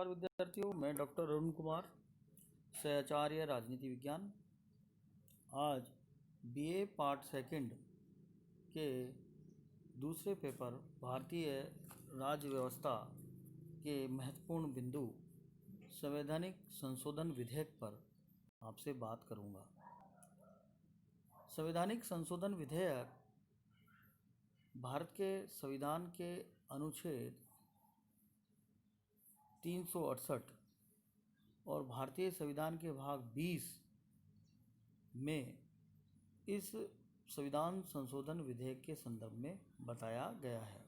नमस्कार विद्यार्थियों, मैं डॉक्टर अरुण कुमार, सहचार्य राजनीति विज्ञान। आज बीए पार्ट सेकंड के दूसरे पेपर भारतीय राज्य व्यवस्था के महत्वपूर्ण बिंदु संवैधानिक संशोधन विधेयक पर आपसे बात करूंगा। संवैधानिक संशोधन विधेयक भारत के संविधान के अनुच्छेद 368 और भारतीय संविधान के भाग 20 में इस संविधान संशोधन विधेयक के संदर्भ में बताया गया है।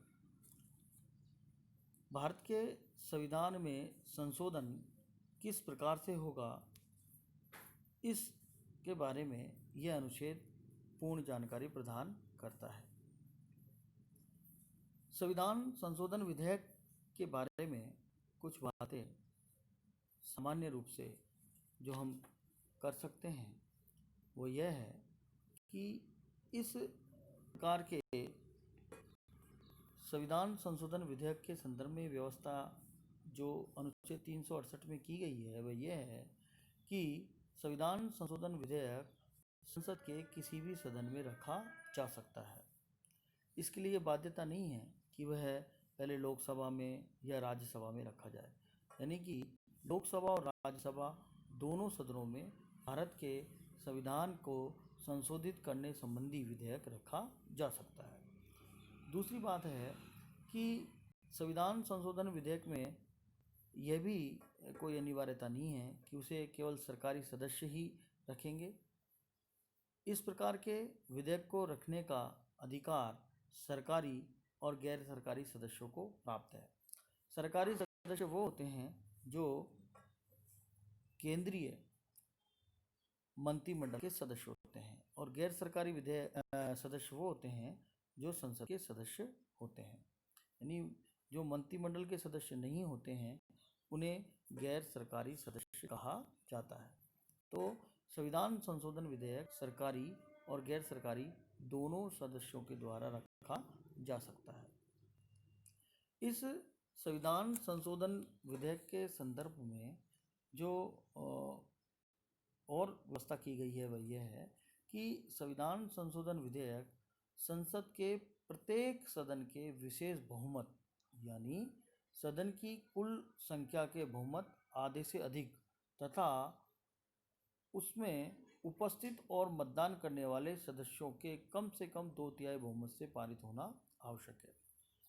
भारत के संविधान में संशोधन किस प्रकार से होगा, इसके बारे में यह अनुच्छेद पूर्ण जानकारी प्रदान करता है। संविधान संशोधन विधेयक के बारे में कुछ बातें सामान्य रूप से जो हम कर सकते हैं वो यह है कि इस प्रकार के संविधान संशोधन विधेयक के संदर्भ में व्यवस्था जो अनुच्छेद 368 में की गई है वह यह है कि संविधान संशोधन विधेयक संसद के किसी भी सदन में रखा जा सकता है। इसके लिए बाध्यता नहीं है कि वह पहले लोकसभा में या राज्यसभा में रखा जाए, यानी कि लोकसभा और राज्यसभा दोनों सदनों में भारत के संविधान को संशोधित करने संबंधी विधेयक रखा जा सकता है। दूसरी बात है कि संविधान संशोधन विधेयक में यह भी कोई अनिवार्यता नहीं है कि उसे केवल सरकारी सदस्य ही रखेंगे। इस प्रकार के विधेयक को रखने का अधिकार सरकारी और गैर सरकारी सदस्यों को प्राप्त है। सरकारी सदस्य वो होते हैं जो केंद्रीय मंत्रिमंडल के सदस्य होते हैं और गैर सरकारी सदस्य वो होते हैं जो संसद के सदस्य होते हैं, यानी जो मंत्रिमंडल के सदस्य नहीं होते हैं उन्हें गैर सरकारी सदस्य कहा जाता है। तो संविधान संशोधन विधेयक सरकारी और गैर सरकारी दोनों सदस्यों के द्वारा रखा जा सकता है। इस संविधान संशोधन विधेयक के संदर्भ में जो और व्यवस्था की गई है वह यह है कि संविधान संशोधन विधेयक संसद के प्रत्येक सदन के विशेष बहुमत, यानी सदन की कुल संख्या के बहुमत आधे से अधिक तथा उसमें उपस्थित और मतदान करने वाले सदस्यों के कम से कम 2/3 बहुमत से पारित होना आवश्यक है।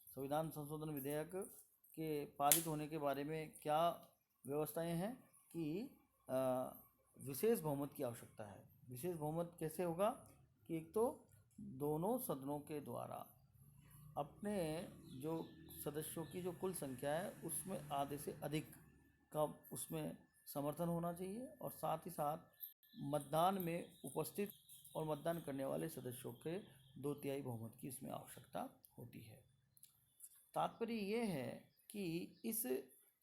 संविधान संशोधन विधेयक के पारित होने के बारे में क्या व्यवस्थाएं हैं कि विशेष बहुमत की आवश्यकता है। विशेष बहुमत कैसे होगा कि एक तो दोनों सदनों के द्वारा अपने जो सदस्यों की जो कुल संख्या है उसमें आधे से अधिक का उसमें समर्थन होना चाहिए और साथ ही साथ मतदान में उपस्थित और मतदान करने वाले सदस्यों के 2/3 बहुमत की इसमें आवश्यकता होती है। तात्पर्य ये है कि इस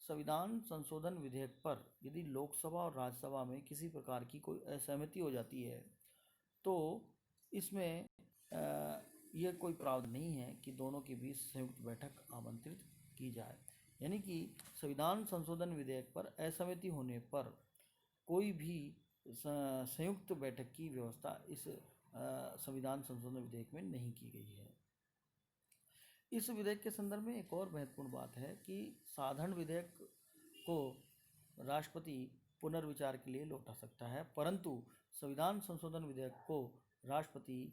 संविधान संशोधन विधेयक पर यदि लोकसभा और राज्यसभा में किसी प्रकार की कोई असहमति हो जाती है तो इसमें यह कोई प्रावधान नहीं है कि दोनों के बीच संयुक्त बैठक आमंत्रित की जाए, यानी कि संविधान संशोधन विधेयक पर असहमति होने पर कोई भी संयुक्त बैठक की व्यवस्था इस संविधान संशोधन विधेयक में नहीं की गई है। इस विधेयक के संदर्भ में एक और महत्वपूर्ण बात है कि साधारण विधेयक को राष्ट्रपति पुनर्विचार के लिए लौटा सकता है, परंतु संविधान संशोधन विधेयक को राष्ट्रपति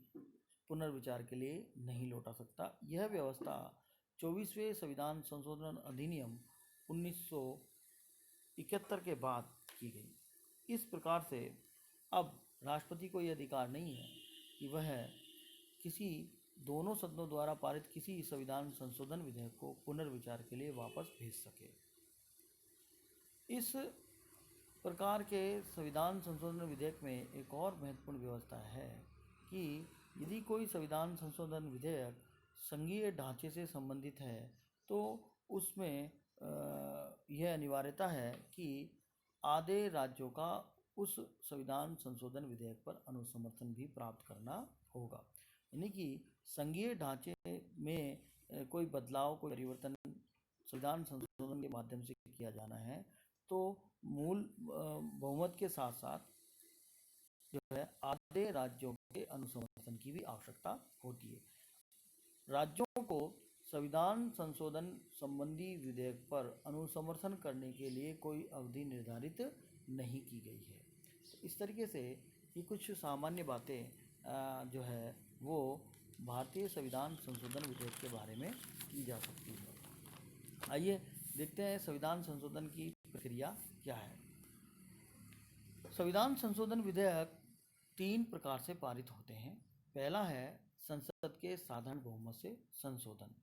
पुनर्विचार के लिए नहीं लौटा सकता। यह व्यवस्था 24वें संविधान संशोधन अधिनियम 1971 के बाद की गई। इस प्रकार से अब राष्ट्रपति को यह अधिकार नहीं है कि वह किसी दोनों सदनों द्वारा पारित किसी संविधान संशोधन विधेयक को पुनर्विचार के लिए वापस भेज सके। इस प्रकार के संविधान संशोधन विधेयक में एक और महत्वपूर्ण व्यवस्था है कि यदि कोई संविधान संशोधन विधेयक संघीय ढांचे से संबंधित है तो उसमें यह अनिवार्यता है कि आधे राज्यों का उस संविधान संशोधन विधेयक पर अनुसमर्थन भी प्राप्त करना होगा, यानी कि संघीय ढांचे में कोई बदलाव, कोई परिवर्तन संविधान संशोधन के माध्यम से किया जाना है तो मूल बहुमत के साथ साथ जो है आधे राज्यों के अनुसमर्थन की भी आवश्यकता होती है। राज्यों को संविधान संशोधन संबंधी विधेयक पर अनुसमर्थन करने के लिए कोई अवधि निर्धारित नहीं की गई है। तो इस तरीके से ये कुछ सामान्य बातें जो है वो भारतीय संविधान संशोधन विधेयक के बारे में की जा सकती है। आइए देखते हैं संविधान संशोधन की प्रक्रिया क्या है। संविधान संशोधन विधेयक 3 प्रकार से पारित होते हैं। पहला है संसद के साधारण बहुमत से संशोधन।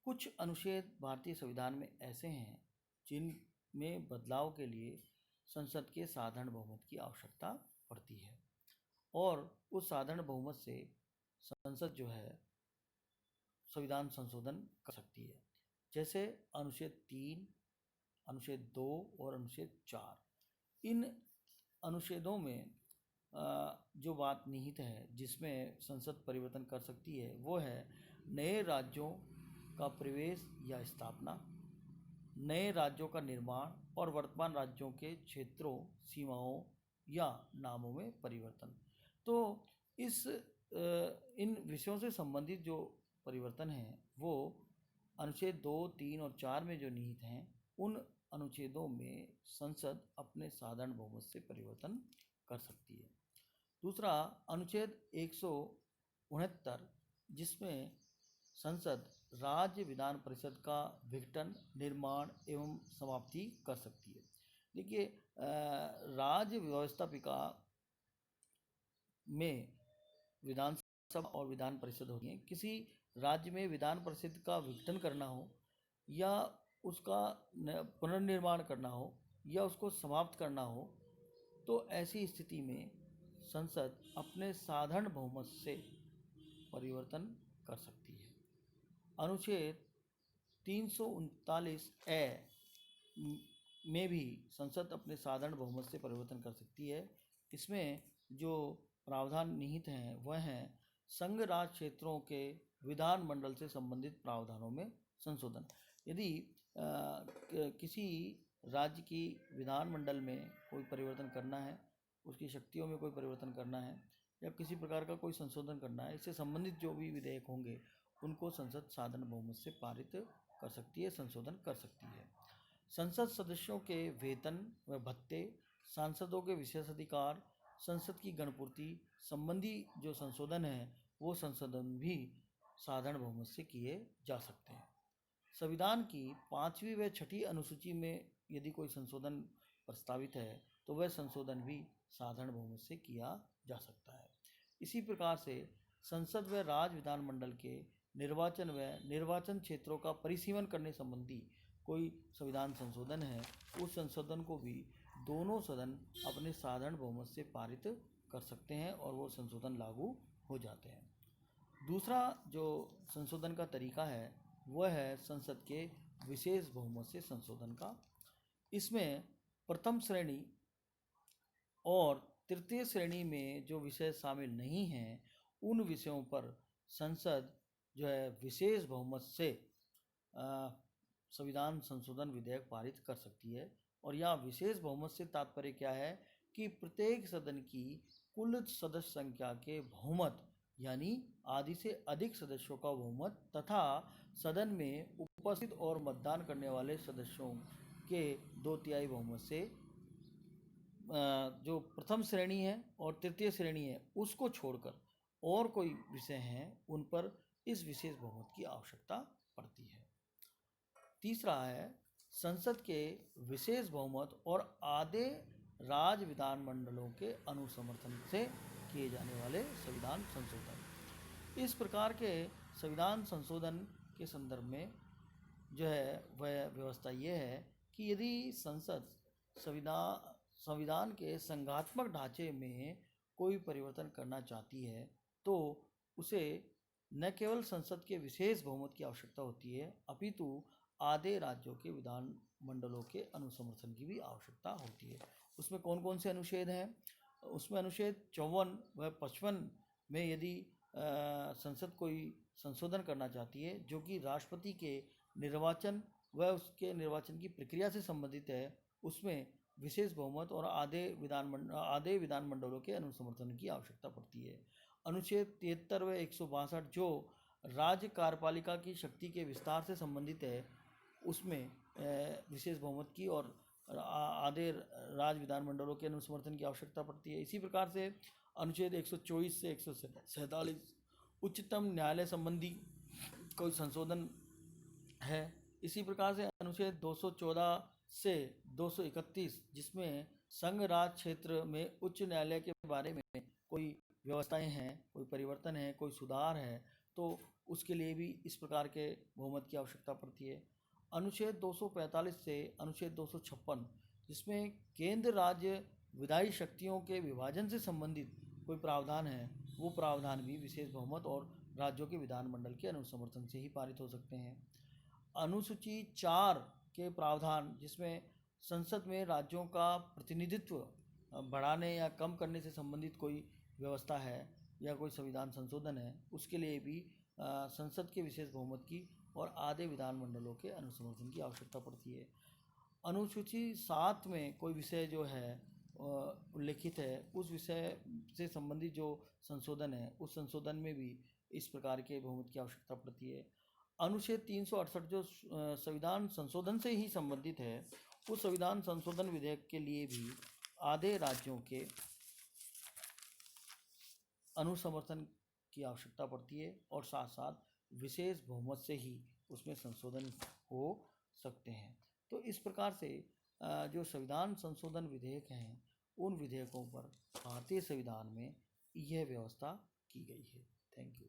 कुछ अनुच्छेद भारतीय संविधान में ऐसे हैं जिनमें बदलाव के लिए संसद के साधारण बहुमत की आवश्यकता पड़ती है और उस साधारण बहुमत से संसद जो है संविधान संशोधन कर सकती है। जैसे अनुच्छेद 3, अनुच्छेद 2 और अनुच्छेद 4। इन अनुच्छेदों में जो बात निहित है जिसमें संसद परिवर्तन कर सकती है वो है नए राज्यों का प्रवेश या स्थापना, नए राज्यों का निर्माण और वर्तमान राज्यों के क्षेत्रों, सीमाओं या नामों में परिवर्तन। तो इन विषयों से संबंधित जो परिवर्तन हैं वो अनुच्छेद 2, 3 और 4 में जो निहित हैं उन अनुच्छेदों में संसद अपने साधारण बहुमत से परिवर्तन कर सकती है। दूसरा अनुच्छेद 169 जिसमें संसद राज्य विधान परिषद का विघटन, निर्माण एवं समाप्ति कर सकती है। देखिए राज्य व्यवस्थापिका में विधानसभा और विधान परिषद होती है। किसी राज्य में विधान परिषद का विघटन करना हो या उसका पुनर्निर्माण करना हो या उसको समाप्त करना हो तो ऐसी स्थिति में संसद अपने साधारण बहुमत से परिवर्तन कर सकती है। अनुच्छेद 339 ए में भी संसद अपने साधारण बहुमत से परिवर्तन कर सकती है। इसमें जो प्रावधान निहित हैं वह हैं संघ राज क्षेत्रों के विधान मंडल से संबंधित प्रावधानों में संशोधन। यदि किसी राज्य की विधान मंडल में कोई परिवर्तन करना है, उसकी शक्तियों में कोई परिवर्तन करना है या किसी प्रकार का कोई संशोधन करना है, इससे संबंधित जो भी विधेयक होंगे उनको संसद साधारण बहुमत से पारित कर सकती है, संशोधन कर सकती है। संसद सदस्यों के वेतन व भत्ते, सांसदों के विशेष अधिकार, संसद की गणपूर्ति संबंधी जो संशोधन है वो संशोधन भी साधारण बहुमत से किए जा सकते हैं। संविधान की 5वीं व 6ठी अनुसूची में यदि कोई संशोधन प्रस्तावित है तो वह संशोधन भी साधारण बहुमत से किया जा सकता है। इसी प्रकार से संसद व राज्य विधानमंडल के निर्वाचन व निर्वाचन क्षेत्रों का परिसीमन करने संबंधी कोई संविधान संशोधन है, उस संशोधन को भी दोनों सदन अपने साधारण बहुमत से पारित कर सकते हैं और वो संशोधन लागू हो जाते हैं। दूसरा जो संशोधन का तरीका है वह है संसद के विशेष बहुमत से संशोधन का। इसमें प्रथम श्रेणी और तृतीय श्रेणी में जो विषय शामिल नहीं हैं उन विषयों पर संसद जो है विशेष बहुमत से संविधान संशोधन विधेयक पारित कर सकती है। और यह विशेष बहुमत से तात्पर्य क्या है कि प्रत्येक सदन की कुल सदस्य संख्या के बहुमत यानी आधे से अधिक सदस्यों का बहुमत तथा सदन में उपस्थित और मतदान करने वाले सदस्यों के 2/3 बहुमत से जो प्रथम श्रेणी है और तृतीय श्रेणी है उसको छोड़कर और कोई विषय हैं उन पर इस विशेष बहुमत की आवश्यकता पड़ती है। तीसरा है संसद के विशेष बहुमत और आधे राज्य विधानमंडलों के अनुसमर्थन से किए जाने वाले संविधान संशोधन। इस प्रकार के संविधान संशोधन के संदर्भ में जो है वह व्यवस्था ये है कि यदि संसद संविधान के संघात्मक ढांचे में कोई परिवर्तन करना चाहती है तो उसे न केवल संसद के विशेष बहुमत की आवश्यकता होती है अपितु आधे राज्यों के विधान मंडलों के अनुसमर्थन की भी आवश्यकता होती है। उसमें कौन कौन से अनुच्छेद हैं? उसमें अनुच्छेद 54 व 55 में यदि संसद कोई संशोधन करना चाहती है जो कि राष्ट्रपति के निर्वाचन वह उसके निर्वाचन की प्रक्रिया से संबंधित है, उसमें विशेष बहुमत और आधे विधानमंडलों के अनुसमर्थन की आवश्यकता पड़ती है। अनुच्छेद 73 व 162 जो राज्य कार्यपालिका की शक्ति के विस्तार से संबंधित है, उसमें विशेष बहुमत की और आधे राज्य विधानमंडलों के अनुसमर्थन की आवश्यकता पड़ती है। इसी प्रकार से अनुच्छेद 124 से 147 उच्चतम न्यायालय संबंधी कोई संशोधन है। इसी प्रकार से अनुच्छेद 214 से 231 जिसमें संघ राज क्षेत्र में उच्च न्यायालय के बारे में कोई व्यवस्थाएं हैं, कोई परिवर्तन है, कोई सुधार है, तो उसके लिए भी इस प्रकार के बहुमत की आवश्यकता पड़ती है। अनुच्छेद 245 से अनुच्छेद 256 जिसमें केंद्र राज्य विधायी शक्तियों के विभाजन से संबंधित कोई प्रावधान है, वो प्रावधान भी विशेष बहुमत और राज्यों के विधानमंडल के अनुसमर्थन से ही पारित हो सकते हैं। अनुसूची 4 के प्रावधान जिसमें संसद में राज्यों का प्रतिनिधित्व बढ़ाने या कम करने से संबंधित कोई व्यवस्था है या कोई संविधान संशोधन है, उसके लिए भी संसद के विशेष बहुमत की और आधे विधानमंडलों के अनुसमर्थन की आवश्यकता पड़ती है। अनुसूची 7 में कोई विषय जो है उल्लिखित है, उस विषय से संबंधित जो संशोधन है, उस संशोधन में भी इस प्रकार के बहुमत की आवश्यकता पड़ती है। अनुच्छेद 368 जो संविधान संशोधन से ही संबंधित है, उस संविधान संशोधन विधेयक के लिए भी आधे राज्यों के अनुसमर्थन की आवश्यकता पड़ती है और साथ साथ विशेष बहुमत से ही उसमें संशोधन हो सकते हैं। तो इस प्रकार से जो संविधान संशोधन विधेयक हैं, उन विधेयकों पर भारतीय संविधान में यह व्यवस्था की गई है। Thank you.